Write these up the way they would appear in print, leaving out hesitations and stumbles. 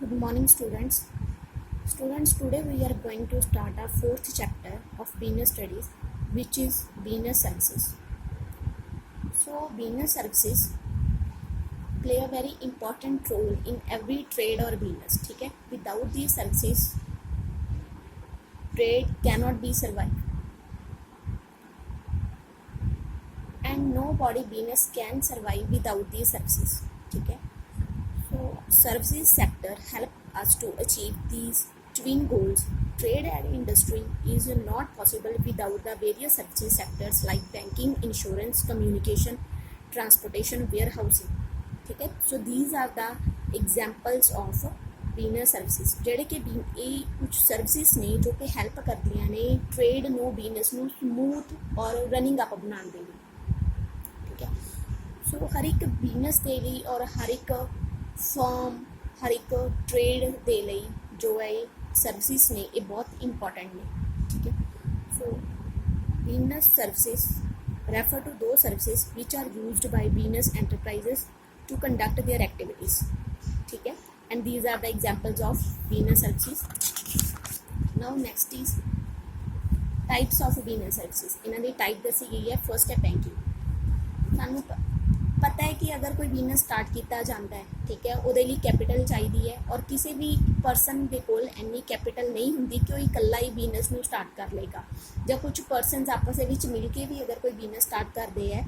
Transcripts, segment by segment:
Good morning, students. Students, today we are going to start our fourth chapter of business studies, which is business services. So, business services play a very important role in every trade or business. ठीक है? Without these services, trade cannot be survived, and nobody business can survive without these services. ठीक है? So, services sector help us to achieve these twin goals. Trade and industry is not possible without the various services sectors like banking, insurance, communication, transportation, warehousing. ठीक है? So these are the examples of business services. ਜਿਹੜੇ ਕਿ ਇਹ ਕੁਝ services ਨੇ ਜੋ ਕਿ help ਕਰਦੀਆਂ ਨੇ ਟ੍ਰੇਡ ਨੂੰ ਬਿਜ਼ਨਸ ਨੂੰ ਸਮੂਥ ਔਰ ਰਨਿੰਗ ਅਪ ਬਣਾਉਣ ਦੇ ਲਈ। ਠੀਕ ਹੈ? ਸੋ ਹਰ ਇੱਕ ਬਿਜ਼ਨਸ ਦੇ ਲਈ ਔਰ ਹਰ ਇੱਕ ਫਰਮ ਹਰ ਇੱਕ ਟ੍ਰੇਡ ਦੇ ਲਈ ਜੋ ਹੈ ਸਰਵਿਸਿਜ਼ ਨੇ ਇਹ ਬਹੁਤ ਇੰਪੋਰਟੈਂਟ ਨੇ। ਠੀਕ ਹੈ? So business services refer to those services which are used by business enterprises to conduct their activities. ठीक है? And these are the examples of business services. Now next is types of business services. इन्हां दी type दसी गई है। First है banking. सानू पता है कि अगर कोई बिजनेस स्टार्ट किया जाता है, ठीक है, वो कैपिटल चाहिए है और किसी भी परसन के कोल इन्नी कैपिटल नहीं होंगी कि वो इकला ही बिजनेस नूं स्टार्ट कर लेगा, या कुछ परसनस आपस विच मिल के भी अगर कोई बिजनेस स्टार्ट करते हैं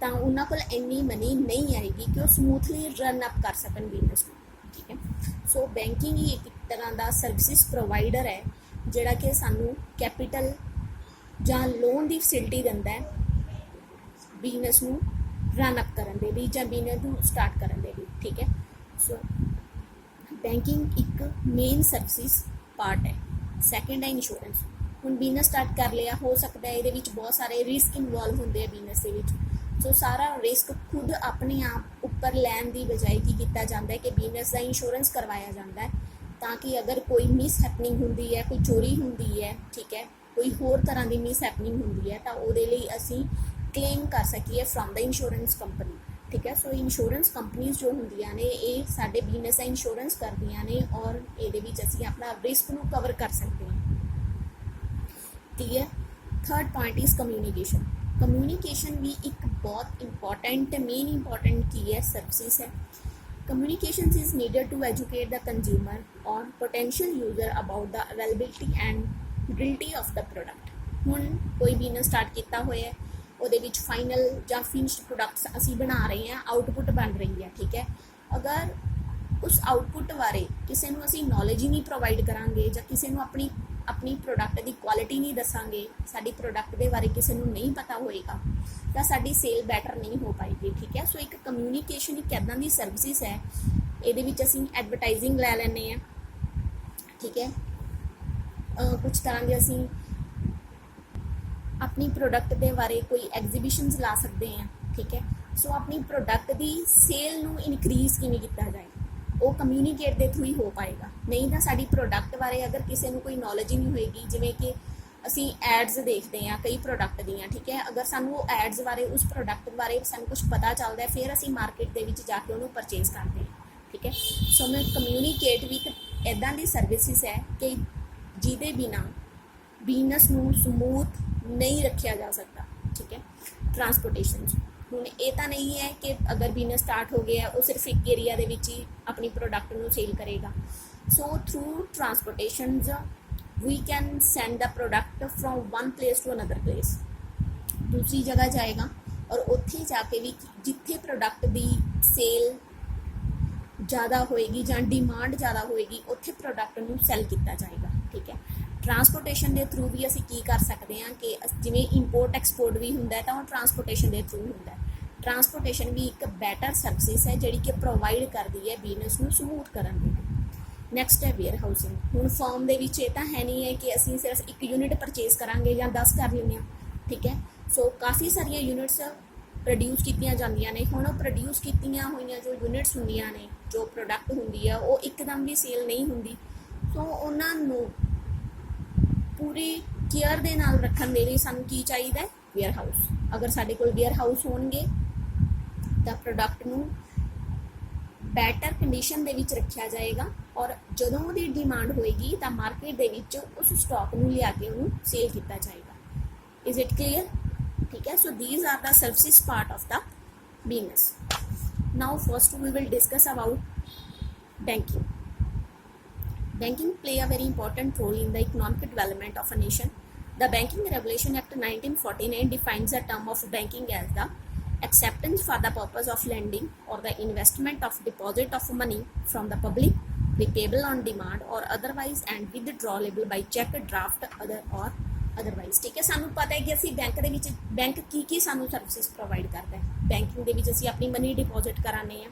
तो उन्होंने कोल इन्नी मनी नहीं आएगी कि वो समूथली रन अप कर सकन बिजनेस नूं। ठीक है? सो बैंकिंग ही एक तरह का सर्विसिज प्रोवाइडर है जिहड़ा कि सानू कैपिटल जां लोन की फैसिलिटी दिंदा है बिजनेस नूं रन अप करन दे लई जां बिजनेस नूं स्टार्ट करन दे लई। ठीक है? सो बैंकिंग एक मेन सर्विसिज पार्ट है। सैकेंड है इंश्योरेंस। हुण बिजनेस स्टार्ट कर लिया, हो सकता है ये बहुत सारे रिस्क इनवॉल्व होंगे हैं बिजनेस के विच। सो सारा रिस्क खुद अपने आप उपर लैन की बजाय की किया जाता है कि बिजनेस का इंश्योरेंस करवाया जाता है ताकि अगर कोई मिस हैपनिंग होंदी है, कोई चोरी होंदी है, ठीक है, कोई होर तरह की मिस हैपनिंग होंदी है तो वो असी क्लेम कर सकीए फ्रॉम द इंश्योरेंस कंपनी। ठीक है? सो इंश्योरेंस कंपनीज जो होंदियां ने ये साडे बिजनेस का इंश्योरेंस करदियां ने और ये असी अपना रिस्क नूं कवर कर सकते हैं। Clear? Third point is communication. Communication भी एक बहुत इंपॉर्टेंट मेन इंपॉर्टेंट की है सर्विसिज है। Communication is needed to educate the consumer और potential user about the availability and utility of the product. हुण कोई बिजनेस स्टार्ट किया हुआ है, ਉਹਦੇ ਵਿੱਚ फाइनल ਜਾਂ फिनिश्ड प्रोडक्ट्स असी बना रहे हैं, आउटपुट बन रही है। ठीक है? अगर उस आउटपुट बारे किसी को असी नॉलेज ही नहीं प्रोवाइड करांगे ਜਾਂ किसी को अपनी प्रोडक्ट की क्वालिटी नहीं दसांगे, साडी प्रोडक्ट के बारे किसी को नहीं पता होएगा तो साडी सेल बैटर नहीं हो पाएगी। ठीक है? सो एक कम्यूनीकेशन एक इदां दी सर्विसिज है, ये असी एडवरटाइजिंग लै लैने हैं। ठीक है? कुछ तरह के असी अपनी प्रोडक्ट के बारे कोई एग्जीबिशनस ला सकते हैं। ठीक है? सो अपनी प्रोडक्ट की सेल नूं इनक्रीज़ किवें कीता जाए वो कम्यूनीकेट के थ्रू ही हो पाएगा। नहीं तो साडी प्रोडक्ट बारे अगर किसी को कोई नॉलेज ही नहीं होएगी, जिवें कि असी एड्स देखते हैं कई प्रोडक्ट दियाँ। ठीक है? अगर सानू वो एड्स बारे उस प्रोडक्ट बारे सानू कुछ पता चलता है फिर असी मार्केट के विच जाके उन्होंने परचेज करते हैं। ठीक है? सो मैं कम्यूनीकेट भी एक इदां दी सर्विसिज है कि जिहदे बिना बिजनेस नूं समूथ नहीं रखा जा सकता। ठीक है? ट्रांसपोर्टेशन हुण ये तो नहीं है कि अगर बिजनेस स्टार्ट हो गया वो सिर्फ एक एरिया दे विच ही अपनी प्रोडक्ट नूं सेल करेगा। So through transportation we can send the product from one place to another place, दूसरी जगह जाएगा और उत्थे जाके भी जिथे प्रोडक्ट की सेल ज़्यादा होएगी जां डिमांड ज़्यादा होएगी उत्थे प्रोडक्ट नूं सैल किया जाएगा। ठीक है? ट्रांसपोर्टेशन के थ्रू भी असी की कर सकते हैं कि जिमें इंपोर्ट एक्सपोर्ट भी होंदा है तो ट्रांसपोर्टेशन के थ्रू होंदा है। ट्रांसपोर्टेशन भी एक बैटर सर्विसिज है जिहड़ी कि प्रोवाइड करती है बिजनेस नूं समूथ करन लई। नैक्सट है वेयर हाउसिंग। हुण फॉर्म दे विच ये तां है नहीं है कि असी सिर्फ एक यूनिट परचेज करांगे या 10 कर लैंदे हां। ठीक है? सो काफ़ी सारिया यूनिट्स प्रोड्यूस कीतियां जांदियां ने। हुण प्रोड्यूस कीतियां होईयां जो यूनिट्स हुंदियां ने, जो प्रोडक्ट हुंदी है वो एकदम भी सेल नहीं हुंदी। सो उन्हां नूं पूरी केयर दे नाल रखण दे लई सानूं की चाहिए? Warehouse. अगर साडे कोल वेयर हाउस होणगे तो प्रोडक्ट नूं ਬੈਟਰ ਕੰਡੀਸ਼ਨ ਦੇ ਵਿੱਚ ਰੱਖਿਆ ਜਾਏਗਾ ਔਰ ਜਦੋਂ ਉਹਦੀ ਡਿਮਾਂਡ ਹੋਏਗੀ ਤਾਂ ਮਾਰਕੀਟ ਦੇ ਵਿੱਚ ਉਸ ਸਟਾਕ ਨੂੰ ਲਿਆ ਕੇ ਉਹਨੂੰ ਸੇਲ ਕੀਤਾ ਜਾਏਗਾ। Is it clear? ਠੀਕ ਹੈ। ਸੋ these are the services part of the business. Now first we will discuss about banking. Banking play a very important role in the economic development of a nation. The Banking Regulation Act 1949 defines the term of banking as the acceptance for the purpose of lending or the investment of deposit of money from the public, repayable on demand or otherwise and withdrawable by check, draft, other or otherwise। ठीक है, सानू पता है कि ਅਸੀਂ bank ਦੇ ਵਿੱਚ bank ਕੀ ਸਾਨੂੰ ਸਰਵਿਸਿਜ਼ ਪ੍ਰੋਵਾਈਡ ਕਰਦਾ ਹੈ। ਬੈਂਕਿੰਗ ਦੇ ਵਿੱਚ ਅਸੀਂ ਆਪਣੀ ਮਨੀ ਡਿਪੋਜ਼ਿਟ ਕਰਾਉਂਦੇ ਹਾਂ,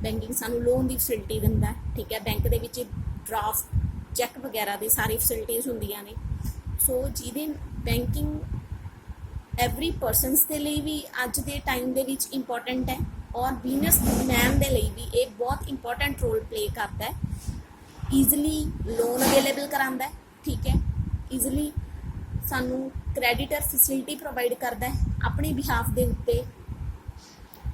ਬੈਂਕਿੰਗ ਸਾਨੂੰ ਲੋਨ ਦੀ ਫੈਸਿਲਿਟੀ ਦਿੰਦਾ ਹੈ। ਠੀਕ ਹੈ, ਬੈਂਕ ਦੇ ਵਿੱਚ ਡਰਾਫਟ, ਚੈੱਕ ਵਗੈਰਾ ਦੀ ਸਾਰੀ ਫੈਸਿਲਿਟੀਜ਼ ਹੁੰਦੀਆਂ ਨੇ। ਸੋ ਜਿਹਦੇ ਬੈਂਕਿੰਗ ਐਵਰੀ ਪਰਸਨਸ ਦੇ ਲਈ ਵੀ ਅੱਜ ਦੇ ਟਾਈਮ ਦੇ ਵਿੱਚ ਇੰਪੋਰਟੈਂਟ ਹੈ ਔਰ ਬਿਜ਼ਨਸਮੈਨ ਦੇ ਲਈ ਵੀ ਇਹ ਬਹੁਤ ਇੰਪੋਰਟੈਂਟ ਰੋਲ ਪਲੇ ਕਰਦਾ ਹੈ। ਈਜ਼ਲੀ ਲੋਨ ਅਵੇਲੇਬਲ ਕਰਾਉਂਦਾ ਹੈ। ਠੀਕ ਹੈ, ਈਜ਼ਲੀ ਸਾਨੂੰ ਕ੍ਰੈਡੀਟਰ ਫੈਸਿਲਿਟੀ ਪ੍ਰੋਵਾਈਡ ਕਰਦਾ ਹੈ। ਆਪਣੇ ਬਿਹਾਫ ਦੇ ਉੱਤੇ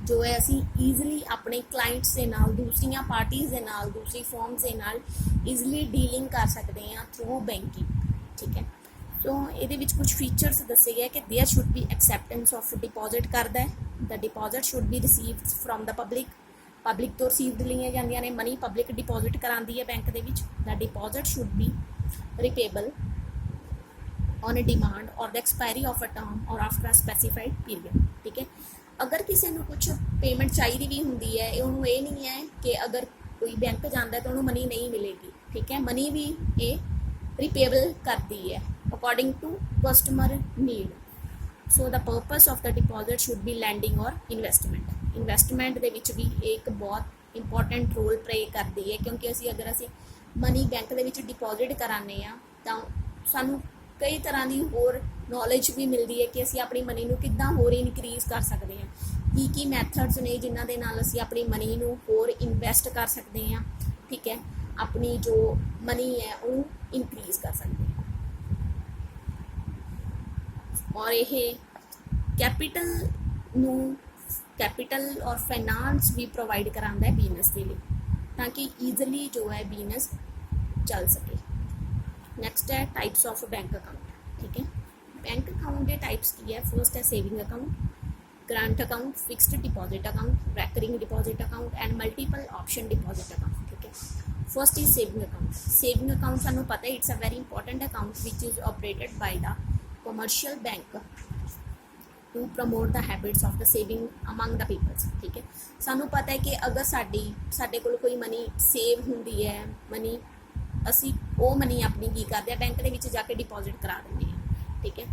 ਜੋ ਹੈ ਅਸੀਂ ਈਜ਼ਲੀ ਆਪਣੇ ਕਲਾਇੰਟਸ ਦੇ ਨਾਲ, ਦੂਸਰੀਆਂ ਪਾਰਟੀਜ਼ ਦੇ ਨਾਲ, ਦੂਸਰੀ ਫਰਮਸ ਦੇ ਨਾਲ ਈਜ਼ਲੀ ਡੀਲਿੰਗ ਕਰ ਸਕਦੇ ਹਾਂ ਥਰੂ ਬੈਂਕਿੰਗ। ਠੀਕ ਹੈ, ਸੋ ਇਹਦੇ ਵਿੱਚ ਕੁਝ ਫੀਚਰਸ ਦੱਸੇ ਗਏ ਕਿ there should be acceptance of deposit ਕਰਦਾ ਹੈ। The deposit should be received from the public ਤੋਂ ਰਿਸੀਵਡ ਲਈਆਂ ਜਾਂਦੀਆਂ ਨੇ ਮਨੀ, ਪਬਲਿਕ ਡਿਪੋਜ਼ਿਟ ਕਰਾਉਂਦੀ ਹੈ ਬੈਂਕ ਦੇ ਵਿੱਚ। The deposit should be repayable on a demand or the expiry of a term or after a specified period। ठीक है, अगर किसी ਨੂੰ ਕੁਝ ਪੇਮੈਂਟ ਚਾਹੀਦੀ ਵੀ ਹੁੰਦੀ ਹੈ, ਉਹਨੂੰ ਇਹ ਨਹੀਂ ਹੈ ਕਿ ਅਗਰ ਕੋਈ ਬੈਂਕ ਜਾਂਦਾ ਤਾਂ ਉਹਨੂੰ ਮਨੀ ਨਹੀਂ ਮਿਲੇਗੀ। ਠੀਕ ਹੈ, ਮਨੀ ਵੀ ਇਹ ਰਿਪੇਬਲ ਕਰਦੀ ਹੈ according to customer need. So the purpose of the deposit should be lending or investment. Investment ਦੇ ਵਿੱਚ ਵੀ ਇਹ ਇੱਕ ਬਹੁਤ ਇੰਪੋਰਟੈਂਟ ਰੋਲ ਪਲੇ ਕਰਦੀ ਹੈ, ਕਿਉਂਕਿ ਅਗਰ ਅਸੀਂ ਮਨੀ ਬੈਂਕ ਦੇ ਵਿੱਚ ਡਿਪੋਜ਼ਿਟ ਕਰਾਉਂਦੇ ਹਾਂ ਤਾਂ ਸਾਨੂੰ ਕਈ ਤਰ੍ਹਾਂ ਦੀ ਹੋਰ ਨੌਲੇਜ ਵੀ ਮਿਲਦੀ ਹੈ ਕਿ ਅਸੀਂ ਆਪਣੀ ਮਨੀ ਨੂੰ ਕਿੱਦਾਂ ਹੋਰ ਇਨਕਰੀਜ਼ ਕਰ ਸਕਦੇ ਹਾਂ। ਕੀ ਮੈਥਡਸ ਨੇ ਜਿਨ੍ਹਾਂ ਦੇ ਨਾਲ ਅਸੀਂ ਆਪਣੀ ਮਨੀ ਨੂੰ ਹੋਰ ਇਨਵੈਸਟ ਕਰ ਸਕਦੇ ਹਾਂ। ਠੀਕ ਹੈ, ਆਪਣੀ ਜੋ ਮਨੀ ਹੈ ਉਹਨੂੰ ਇਨਕਰੀਜ਼ ਕਰ ਸਕਦੇ ਹਾਂ। ਔਰ ਇਹ ਕੈਪੀਟਲ ਔਰ ਫਾਈਨਾਂਸ ਵੀ ਪ੍ਰੋਵਾਈਡ ਕਰਾਉਂਦਾ ਹੈ ਬਿਜ਼ਨਸ ਦੇ ਲਈ, ਤਾਂ ਕਿ ਈਜ਼ਲੀ ਜੋ ਹੈ ਬਿਜ਼ਨਸ ਚੱਲ ਸਕੇ। नेक्स्ट है टाइप्स ऑफ बैंक अकाउंट। ठीक है, बैंक अकाउंट के टाइप्स की है। फर्स्ट है saving account, current account, fixed deposit account, recurring deposit account and multiple option deposit account. ठीक है, first is saving account. Saving account सानू पता है it's a very important account which is operated by the commercial bank to promote the habits of the saving among the peoples. ठीक है, सानू पता है कि अगर साडे कोल कोई मनी सेव हुंदी है, मनी ਅਸੀਂ ਉਹ ਮਨੀ ਆਪਣੀ ਕੀ ਕਰਦੇ ਆ ਬੈਂਕ ਦੇ ਵਿੱਚ ਜਾ ਕੇ ਡਿਪੋਜ਼ਿਟ ਕਰਾ ਦਿੰਦੇ ਹਾਂ। ਠੀਕ ਹੈ,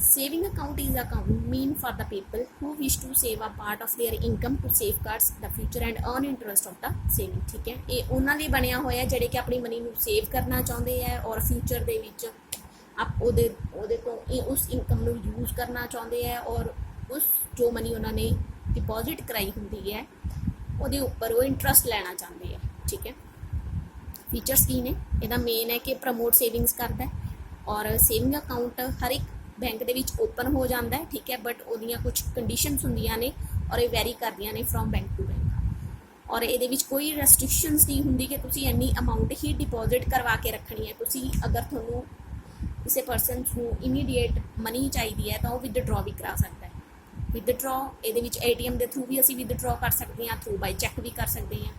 saving account is account mean for the people who wish to save a part of their income to safeguards the future and earn interest of the saving. ਠੀਕ ਹੈ, ਇਹ ਉਹਨਾਂ ਲਈ ਬਣਿਆ ਹੋਇਆ ਜਿਹੜੇ ਕਿ ਆਪਣੀ ਮਨੀ ਨੂੰ ਸੇਵ ਕਰਨਾ ਚਾਹੁੰਦੇ ਹੈ ਔਰ ਫਿਊਚਰ ਦੇ ਵਿੱਚ ਉਹਦੇ ਤੋਂ ਉਸ ਇਨਕਮ ਨੂੰ ਯੂਜ਼ ਕਰਨਾ ਚਾਹੁੰਦੇ ਹੈ ਔਰ ਉਸ ਜੋ ਮਨੀ ਉਹਨਾਂ ਨੇ ਡਿਪੋਜ਼ਿਟ ਕਰਾਈ ਹੁੰਦੀ ਹੈ ਉਹਦੇ ਉੱਪਰ ਉਹ ਇੰਟਰਸਟ ਲੈਣਾ ਚਾਹੁੰਦੇ ਹੈ। ਠੀਕ ਹੈ, ਫੀਚਰਸ ਕੀ ਨੇ ਇਹਦਾ? ਮੇਨ ਹੈ ਕਿ ਪ੍ਰਮੋਟ ਸੇਵਿੰਗਸ ਕਰਦਾ ਔਰ ਸੇਵਿੰਗ ਅਕਾਊਂਟ ਹਰ ਇੱਕ ਬੈਂਕ ਦੇ ਵਿੱਚ ਓਪਨ ਹੋ ਜਾਂਦਾ ਹੈ। ਠੀਕ ਹੈ, ਬਟ ਉਹਦੀਆਂ ਕੁਝ ਕੰਡੀਸ਼ਨਸ ਹੁੰਦੀਆਂ ਨੇ ਔਰ ਇਹ ਵੈਰੀ ਕਰਦੀਆਂ ਨੇ ਫਰੋਮ ਬੈਂਕ ਟੂ ਬੈਂਕ। ਔਰ ਇਹਦੇ ਵਿੱਚ ਕੋਈ ਰੈਸਟ੍ਰਿਕਸ਼ਨਸ ਨਹੀਂ ਹੁੰਦੀ ਕਿ ਤੁਸੀਂ ਇੰਨੀ ਅਮਾਊਂਟ ਹੀ ਡਿਪੋਜ਼ਿਟ ਕਰਵਾ ਕੇ ਰੱਖਣੀ ਹੈ। ਤੁਸੀਂ ਅਗਰ ਤੁਹਾਨੂੰ ਕਿਸੇ ਪਰਸਨਸ ਨੂੰ ਇਮੀਡੀਏਟ ਮਨੀ ਚਾਹੀਦੀ ਹੈ ਤਾਂ ਉਹ ਵਿਦਡਰਾ ਵੀ ਕਰਾ ਸਕਦਾ ਹੈ। ਵਿਦਡਰਾ ਇਹਦੇ ਵਿੱਚ ATM ਦੇ ਥਰੂ ਵੀ ਅਸੀਂ ਵਿਦਡਰਾ ਕਰ ਸਕਦੇ ਹਾਂ, ਥਰੂ ਬਾਈ ਚੈੱਕ ਵੀ ਕਰ ਸਕਦੇ ਹਾਂ।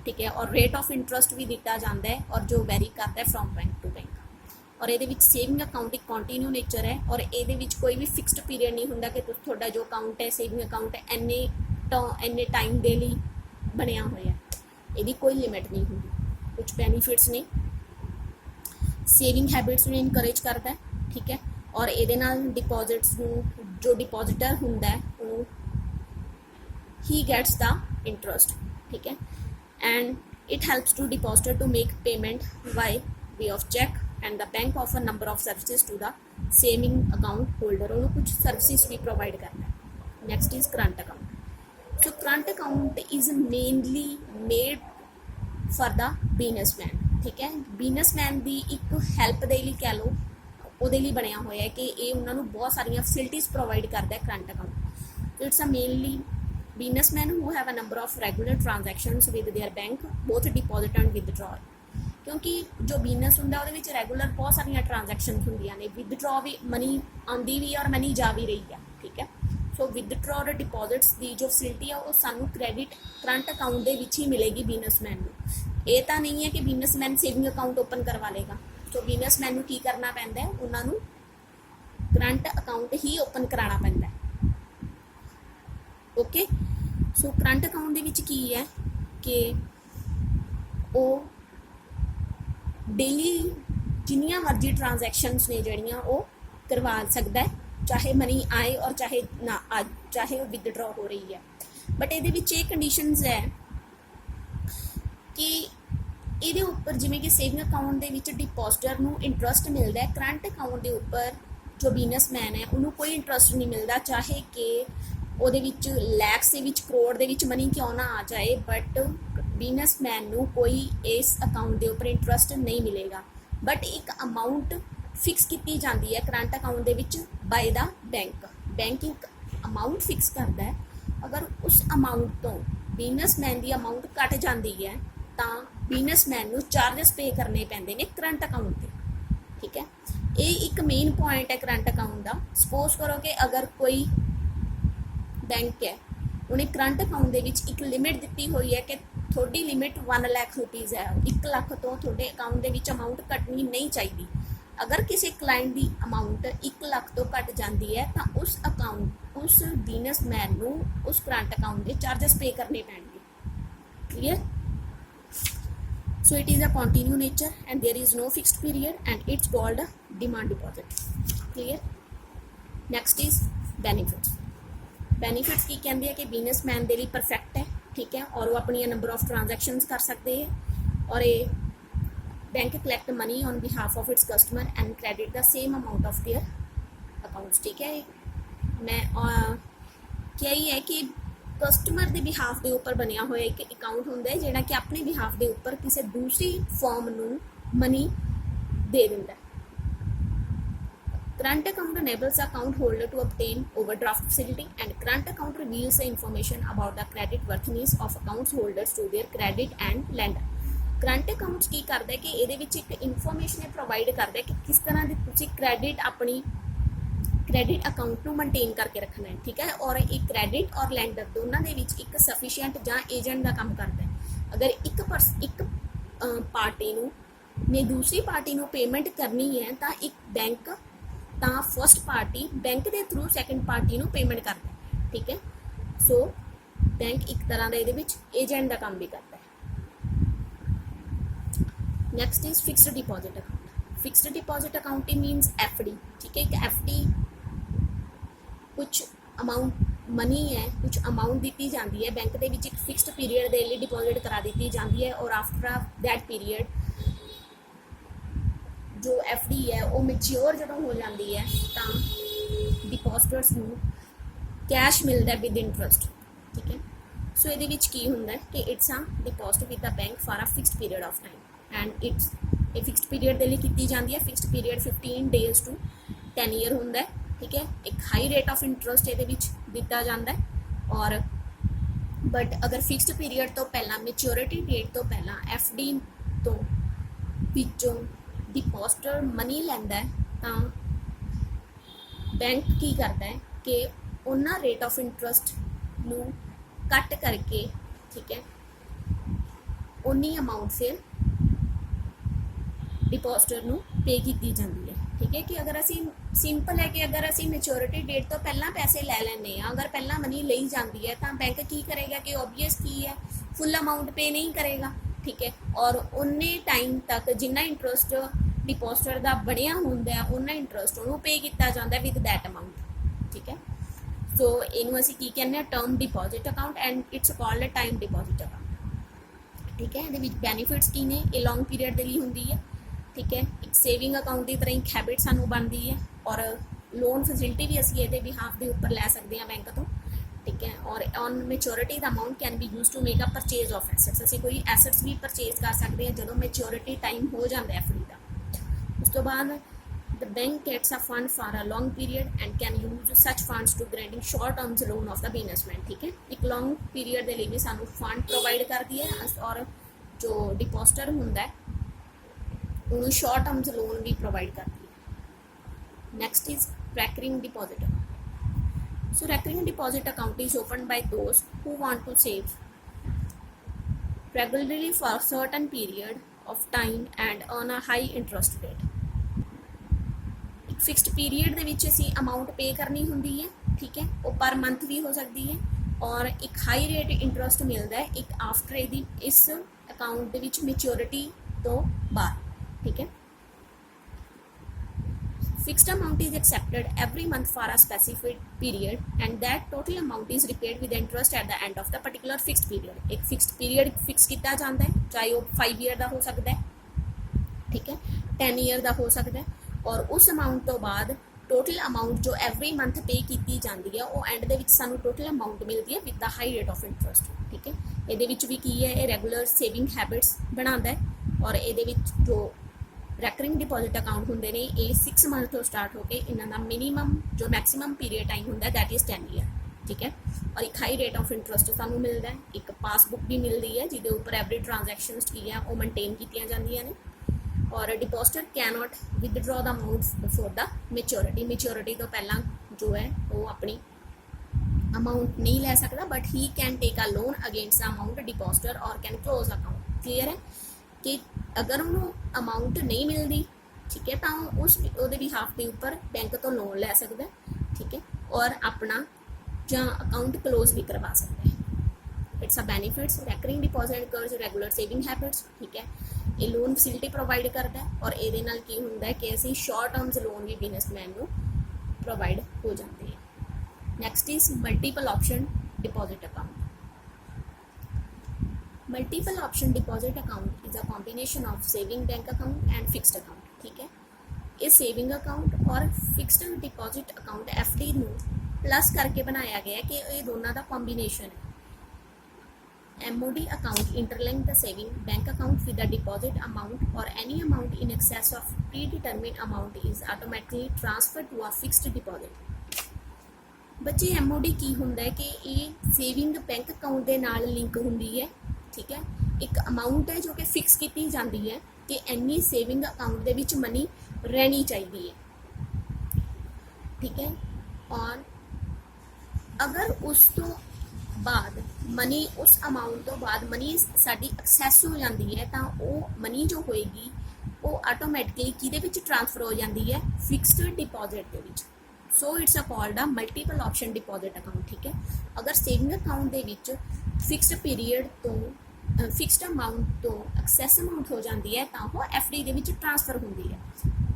ਠੀਕ ਹੈ, ਔਰ ਰੇਟ ਆਫ ਇੰਟਰਸਟ ਵੀ ਦਿੱਤਾ ਜਾਂਦਾ ਹੈ ਔਰ ਜੋ ਵੈਰੀ ਕਰਦਾ ਹੈ ਫਰੋਮ ਬੈਂਕ ਟੂ ਬੈਂਕ। ਔਰ ਇਹਦੇ ਵਿੱਚ ਸੇਵਿੰਗ ਅਕਾਊਂਟ ਇੱਕ ਕੰਟੀਨਿਊ ਨੇਚਰ ਹੈ ਔਰ ਇਹਦੇ ਵਿੱਚ ਕੋਈ ਵੀ ਫਿਕਸਡ ਪੀਰੀਅਡ ਨਹੀਂ ਹੁੰਦਾ ਕਿ ਤੁਹਾਡਾ ਜੋ ਅਕਾਊਂਟ ਹੈ ਸੇਵਿੰਗ ਅਕਾਊਂਟ ਹੈ ਇੰਨੇ ਟਾਈਮ ਦੇ ਲਈ ਬਣਿਆ ਹੋਇਆ, ਇਹਦੀ ਕੋਈ ਲਿਮਿਟ ਨਹੀਂ ਹੁੰਦੀ। ਕੁਝ ਬੈਨੀਫਿਟਸ ਨੇ, ਸੇਵਿੰਗ ਹੈਬਿਟਸ ਨੂੰ ਇਨਕਰੇਜ ਕਰਦਾ ਹੈ। ਠੀਕ ਹੈ, ਔਰ ਇਹਦੇ ਨਾਲ ਡਿਪੋਜ਼ਿਟਸ ਨੂੰ ਜੋ ਡਿਪੋਜ਼ਿਟਰ ਹੁੰਦਾ ਹੈ ਉਹ ਹੀ ਗੈਟਸ ਦਾ ਇੰਟਰਸਟ। ਠੀਕ ਹੈ, and it helps to depositor to make payment by way of check and the bank offer number of services to the saving account holder। ਉਹਨੂੰ ਕੁਝ ਸਰਵਿਸਿਜ਼ ਵੀ ਪ੍ਰੋਵਾਈਡ ਕਰਦਾ ਹੈ। Next is current account. So current account is mainly made for the businessman. ਠੀਕ ਹੈ, businessman ਦੀ ਇੱਕ help ਦੇ ਲਈ ਕਹਿ ਲਓ, ਉਹਦੇ ਲਈ ਬਣਿਆ ਹੋਇਆ ਹੈ ਕਿ ਇਹ ਉਹਨਾਂ ਨੂੰ ਬਹੁਤ ਸਾਰੀਆਂ ਫੈਸਿਲਿਟੀਜ਼ ਪ੍ਰੋਵਾਈਡ ਕਰਦਾ ਹੈ current account. It's a mainly businessmen who have a number of regular transactions with their bank, both deposit and withdrawal. क्योंकि जो बिजनेस होंगे वो रैगूलर बहुत सारिया ट्रांजैक्शन होंगे ने, विदड्रॉ भी मनी आती भी है और मनी जा भी रही है, ठीक है। सो विदड्रॉ और डिपॉजिट्स की जो फैसिलिटी है वो सानू क्रेडिट करंट अकाउंट के ही मिलेगी बिजनेसमैन को। ये तो नहीं है कि बिजनेसमैन सेविंग अकाउंट ओपन करवा लेगा। सो बिजनेसमैन को की करना पैंदा है, उन्होंने करंट अकाउंट ही ओपन कराना पैंदा है। ओके, सो करंट अकाउंट के की है कि वो डेली जिन्नियां मर्जी ट्रांजैक्शनस ने जड़ियाँ वो करवा सकता है, चाहे मनी आए और चाहे ना आ, चाहे वो विदड्रॉ हो रही है। बट ये कंडीशनस है कि ये उपर जिमें कि सेविंग अकाउंट के डिपॉजिटर को इंटरस्ट मिलता है, करंट अकाउंट के उपर जो बिजनेसमैन है उन्होंने कोई इंटरस्ट नहीं मिलता, चाहे कि वो लैक्स के करोड़ के मनी क्यों ना आ जाए, बट बिजनेसमैन को कोई इस अकाउंट के उपर इंटरस्ट नहीं मिलेगा। बट एक अमाउंट फिक्स की जाती है करंट अकाउंट के बाय द बैंक। बैंक एक अमाउंट फिक्स करता है, अगर उस अमाउंट तो बिजनेसमैन की अमाउंट घट जाती है तो बिजनेसमैन को चार्जिस पे करने पैंदे ने करंट अकाउंट पे, ठीक है। ये एक मेन पॉइंट है करंट अकाउंट का। सपोज करो कि अगर कोई बैंक है उन्हें करंट अकाउंट के एक लिमिट दी हुई है कि थोड़ी लिमिट 1 लाख रुपीज़ है, 1 लाख तो थोड़े अकाउंट के अमाउंट घटनी नहीं चाहिए। अगर किसी क्लाइंट की अमाउंट 1 लाख तो घट जाती है तो उस अकाउंट उस बिजनेसमैन को उस करंट अकाउंट के चार्जिस पे करने पैणगे। Clear? So it is a continue nature and there is no fixed period and it's called a demand deposit. Clear? Next is benefits. Benefits की कहते हैं कि बिजनेसमैन के लिए परफेक्ट है, ठीक है, और वो अपनी नंबर ऑफ ट्रांजैक्शंस कर सकते हैं, और ये bank collect money on behalf of its customer and credit the same amount of their accounts, ठीक है। मैं क्या ही है कि कस्टमर के बिहाफ के उपर बनया हुआ एक अकाउंट होंगे है जोड़ा कि अपने बिहाफ के उपर किसी दूसरी फॉर्म को मनी दे दिंदा है। Current account enables the account holder to obtain overdraft facility, and current account reveals the information about the credit worthiness of accounts holders to their credit and lender. Current accounts की करता है कि ये एक information provide करता है कि किस तरह की तुसी क्रेडिट अपनी क्रेडिट अकाउंट को मेनटेन करके रखना है, ठीक है। और एक क्रेडिट और लैंडर दोनों के बीच एक सफिशिएंट या एजेंट का काम करता है। अगर एक पार्टी ने दूसरी पार्टी को पेमेंट करनी है तो एक बैंक तो फर्स्ट पार्टी बैंक के थ्रू सैकेंड पार्टी को पेमेंट करता है, ठीक है। सो बैंक एक तरह का ये एजेंट का काम भी करता है। Next is fixed deposit account. Fixed deposit account मीनस FD, ठीक है। एक एफडी कुछ अमाउंट मनी है, कुछ अमाउंट दी जाती है बैंक के एक फिक्सड पीरियड के लिए डिपॉजिट करा दी जाती है, और आफ्टर दैट पीरियड जो एफडी है वो मैच्योर जो हो जाती है तो डिपॉजिटर्स को कैश मिलता है विद इंटरस्ट, ठीक है। सो ये की होंगे कि it's a deposit with the bank for a fixed period of time, and it's ये फिक्सड पीरियड के लिए की जाती है। Fixed period 15 days to 10 year होंगे, ठीक है। एक हाई रेट ऑफ इंटरस्ट ये दिता जाता है, और बट अगर फिक्सड पीरियड तो पहला मैच्योरिटी डेट तो पहला एफडी तो पिछों डिपॉजिटर मनी लैंदा है तो बैंक की करता है कि उन्ना रेट ऑफ इंटरस्ट नू कट करके, ठीक है, उन्नी अमाउंट फिर डिपॉजिटर नू पे की जाती है, ठीक है। कि अगर असी सिंपल है कि अगर असी मैच्योरिटी डेट तो पहला पैसे लै लैंदे हां, अगर पहला मनी ली जाती है तो बैंक की करेगा कि ओबवियस की है फुल अमाउंट पे नहीं करेगा, ठीक है। और उन्ने टाइम तक जिन्ना इंटरस्ट डिपॉजिटर का बनया होंगे उन्ना इंटरस्ट उन्होंने पे किया जाता है विद दैट अमाउंट, ठीक है। सो इनू असी की कहने term deposit account and it's called time deposit account, ठीक है। ये बेनीफिट्स की ने ये लॉन्ग पीरियड के लिए होंगी है, ठीक है। एक सेविंग अकाउंट की तरह एक हैबिट सानू बनती है, और लोन फैसिलिटी भी असी ये बिहाफ के उपर लै सकते हैं बैंक तो, ठीक है। और on maturity the amount can be use to make a purchase of assets. असी कोई एसेट्स भी परचेज कर सकते हैं जो मैच्योरिटी टाइम हो जाता है एफडी का। उस तो बाद The bank gets a fund for a long period and can use such funds to granting short term loan of the businessman. ठीक है, एक लॉन्ग पीरियड ਦੇ ਲਈ ਵੀ ਸਾਨੂੰ ਫੰਡ ਪ੍ਰੋਵਾਈਡ ਕਰਦੀ ਹੈ ਔਰ ਜੋ ਡਿਪੋਜ਼ਿਟਰ ਹੁੰਦਾ ਹੈ ਉਹਨੂੰ ਸ਼ਾਰਟ ਟਰਮ ਲੋਨ ਵੀ ਪ੍ਰੋਵਾਈਡ ਕਰਦੀ ਹੈ। Next is recurring deposit. So recurring deposit account is opened by those who want to save regularly for a certain period of time and earn a high interest rate. ਇੱਕ fixed period ਦੇ ਵਿੱਚ ਅਸੀਂ amount ਪੇ ਕਰਨੀ ਹੁੰਦੀ ਹੈ, ਠੀਕ ਹੈ, ਉਹ ਪਰ ਮੰਥ ਵੀ ਹੋ ਸਕਦੀ ਹੈ ਔਰ ਇੱਕ ਹਾਈ ਰੇਟ ਇੰਟਰਸਟ ਮਿਲਦਾ ਹੈ ਇੱਕ ਆਫਟਰ ਇਹਦੀ ਇਸ ਅਕਾਊਂਟ ਦੇ ਵਿੱਚ ਮੈਚਿਓਰਿਟੀ ਤੋਂ ਬਾਅਦ, ਠੀਕ ਹੈ। Fixed amount is accepted every month for a specific period and that total amount is repaid with interest at the end of the particular fixed period. एक fixed period fix किया जाता है, चाहे वो 5 ईयर का हो सकता है, ठीक है, 10 ईयर का हो सकता है और उस अमाउंट तो बाद टोटल अमाउंट जो एवरी मंथ पे की जाती है वो एंड दे विच सानू टोटल अमाउंट मिलती है with the high rate of interest, ठीक है। ये भी की है, ये रेगुलर सेविंग हैबिट्स बनाता है और ये जो रैकरिंग डिपॉजिट अकाउंट होंगे ने ये 6 मंथ तो स्टार्ट होकर इन्हों का मिनीमम जो मैक्सीमम पीरियड टाइम होंगे दैट इज़ 10 ईयर, ठीक है। और एक हाई रेट ऑफ इंटरस्ट सानू मिलता है, एक पासबुक भी मिलती है जिसके उपर एवरी ट्रांजैक्शनस की है वो मेनटेन की जाती हैं और depositor can not withdraw the amount before the maturity तो पहला जो है वो अपनी अमाउंट नहीं लै सकता but he can take a loan against the amount depositor और कैन क्लोज अकाउंट। क्लीयर है कि अगर उन्होंने अमाउंट नहीं मिलती, ठीक है, तो उस बिहाफ के उपर बैंक तो लोन लै सकता है, ठीक है, और अपना ज अकाउंट क्लोज भी करवा सकता है। It's a benefits recurring deposit कर्ज रेगुलर सेविंग हैबिट्स, ठीक है, ये लोन फैसिलिटी प्रोवाइड करता है और ये की होंगे कि असी शॉर्ट टर्म्स लोन भी बिजनेसमैन को प्रोवाइड हो जाते हैं। Next is multiple option deposit account. Multiple option deposit account is a combination of saving bank account and fixed account, ठीक है। ये सेविंग अकाउंट और fixed deposit account FD plus करके बनाया गया है कि ये दोनों का कॉम्बिनेशन है। MOD account interlink the saving bank account with the deposit amount or any amount in excess of predetermined amount is automatically transferred to a fixed deposit। बच्चे MOD की होंदा है कि ये सेविंग बैंक अकाउंट के नाल link होंदी है, ठीक है, एक अमाउंट है जो कि फिक्स की जाती है कि इन्नी सेविंग अकाउंट के विच मनी रहनी चाहिए, ठीक है, और अगर उस तो बाद मनी उस अमाउंट तो बाद मनी साडी एक्सैस हो जाती है तो वो मनी जो होएगी वो ऑटोमैटिकली किहदे विच ट्रांसफर हो जाती है फिक्सड डिपॉजिट के विच। So it's a called a multiple option deposit account, ठीक है। अगर सेविंग अकाउंट के विच फिक्सड पीरीयड तो फिक्सड अमाउंट तो एक्सैस अमाउंट हो जाती है तो वो FD के विच ट्रांसफर होंदी है।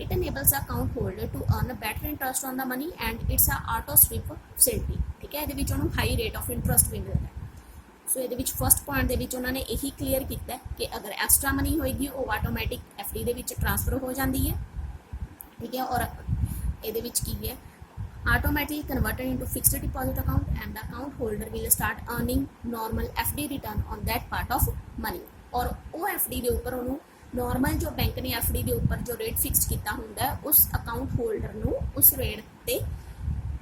It enables the account holder to earn a better interest on the money and it's a auto sweep facility, ठीक है। ये हाई रेट ऑफ इंटरस्ट भी मिलता है। सो ये फस्ट पॉइंट के उन्होंने यही क्लीयर किया कि अगर एक्सट्रा मनी होएगी वो ऑटोमैटिक FD के ट्रांसफर हो जाती है, ठीक है, और ये की है automatically converted into fixed deposit account and the account holder will start earning normal FD return on that part of money और वो FD के उपर उन्होंने नॉर्मल जो बैंक ने FD के उपर जो रेट फिक्स किया होंगे उस अकाउंट होल्डर को उस रेट पर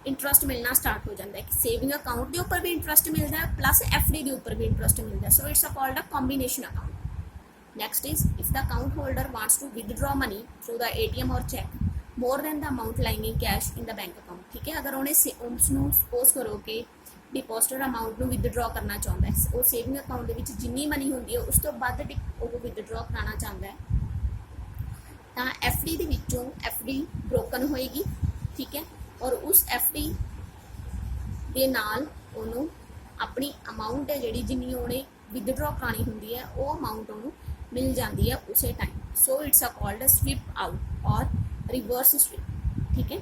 इंटरस्ट मिलना स्टार्ट हो जाता है। सेविंग अकाउंट के उपर भी इंटरस्ट मिलता है प्लस FD के उपर भी इंटरस्ट मिलता है। So it's a called a combination account. Next is if the account holder wants to withdraw money through the ATM और cheque more than the amount lying in cash in the bank account, ठीक है। अगर उन्हें उसको suppose करो कि depositor amount में withdraw करना चाहता है वो सेविंग अकाउंट के जिन्नी मनी होंगी है उस तो बाद वो विदड्रॉ कराना चाहता है तो FD के विचों FD ब्रोकन होएगी, ठीक है, और उस FD के नाल उन्होंने अपनी अमाउंट है जी जिन्नी उन्हें विदड्रॉ करानी होंगी है वो अमाउंट उन्होंने मिल जाती है उस time. So it's a called a sweep out और रिवर्स स्विप, ठीक है।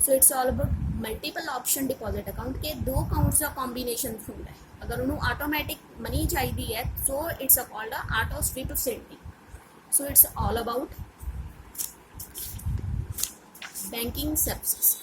So it's all about multiple option deposit account के दो अकाउंट्स का कॉम्बिनेशन होंगे है। अगर उन्होंने ऑटोमैटिक मनी चाहिए है so it's a called a auto sweep facility. So it's all about banking services.